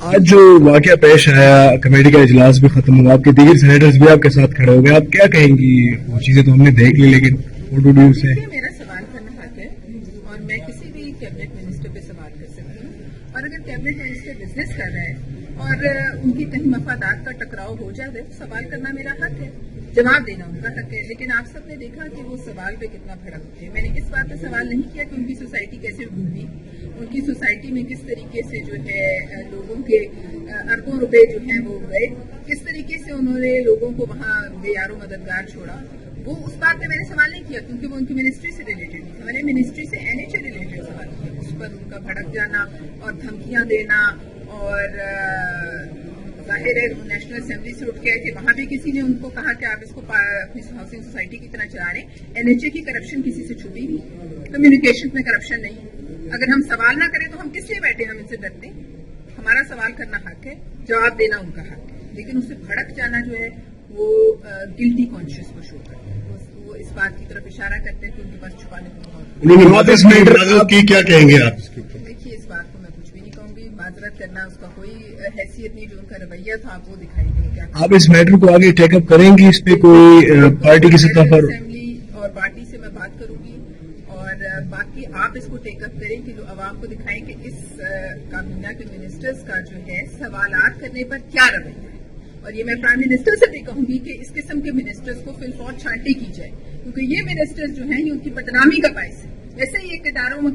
آج جو واقعہ پیش آیا، کمیٹی کا اجلاس بھی ختم ہوا، آپ کے دیگر سینیٹرز بھی آپ کے ساتھ کھڑے ہو گئے، آپ کیا کہیں گی؟ وہ چیزیں تو ہم نے دیکھ لی، لیکن میرا سوال کرنا حق ہے اور میں کسی بھی کیبنٹ منسٹر پہ سوال کر سکتی ہوں، اور اگر کیبنٹ منسٹر بزنس کر رہا ہے اور ان کی کہیں مفادات کا ٹکراؤ ہو جائے تو سوال کرنا میرا حق ہے، جواب دینا ان کا حق ہے. لیکن آپ سب نے دیکھا کہ وہ سوال پہ کتنا بھڑکتے ہیں. میں نے اس بات پہ سوال نہیں کیا کہ ان کی سوسائٹی کیسے ڈوبی، ان کی سوسائٹی میں کس طریقے سے جو ہے لوگوں کے اربوں روپے جو ہیں وہ گئے، کس طریقے سے انہوں نے لوگوں کو وہاں بے یار و مددگار چھوڑا. وہ اس بات پہ میں نے سوال نہیں کیا کیونکہ وہ ان کی منسٹری سے ریلیٹڈ نہیں تھا. میں نے منسٹری سے NH سے ریلیٹڈ سوال کیا. اس پر ان کا بھڑک جانا اور دھمکیاں دینا، اور ظاہر ہے نیشنل اسمبلی سے اٹھ کے آئے تھے، وہاں بھی کسی نے ان کو کہا کہ آپ اس کو اپنی ہاؤسنگ سوسائٹی کی طرح چلا رہے ہیں. NHA کی کرپشن کسی سے چھپی نہیں، کمیونیکیشن میں کرپشن نہیں. اگر ہم سوال نہ کریں تو ہم کس لیے بیٹھے؟ ہم ان سے ڈرتے ہیں. ہمارا سوال کرنا حق ہے، جواب دینا ان کا حق ہے، لیکن اس سے بھڑک جانا جو ہے وہ گلٹی کانشیس کو شو کرتا ہے. وہ اس بات کی طرف اشارہ کرتے ہیں کہ ان کے پاس چھپانے کو بہت کی کیا کہیں گے آپ؟ دیکھیے اس بات کو میں کچھ بھی نہیں کہوں گی. معذرت کرنا اس کا کوئی حیثیت نہیں. جو ان کا رویہ تھا آپ وہ دکھائیں گے. کیا آپ اس میٹر کو آگے ٹیک اپ کریں گی؟ اس پہ کوئی پارٹی کی سطح پر اسمبلی اور پارٹی سے میں بات کروں گی، اور باقی آپ اس کو ٹیک اپ کریں کہ جو عوام کو دکھائیں کہ اس کابینہ کے منسٹرز کا جو ہے سوالات کرنے پر کیا رویہ ہے. اور یہ میں پرائم منسٹر سے بھی کہوں گی کہ اس قسم کے منسٹرز کو فی الفور چھانٹی کی جائے، کیونکہ یہ منسٹرز جو ہیں یہ ان کی بدنامی کا باعث ہے. ویسے ہی اقتداروں میں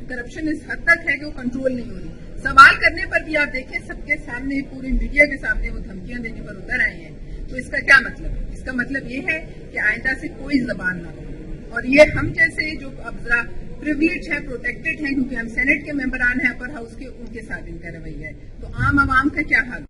کرپشن اس حد تک ہے کہ وہ کنٹرول نہیں ہو رہی. سوال کرنے پر بھی آپ دیکھیں سب کے سامنے، پورے میڈیا کے سامنے وہ دھمکیاں دینے پر اتر آئے ہیں. تو اس کا کیا مطلب ہے؟ اس کا مطلب یہ ہے کہ آئندہ سے کوئی زبان نہ ہو. اور یہ ہم جیسے جو اب ذرا پریولیج ہے، پروٹیکٹڈ ہیں کیونکہ ہم سینٹ کے ممبران ہیں اپر ہاؤس کے، ان کے ساتھ ان کا رویہ ہے. تو عام عوام کا کیا حال؟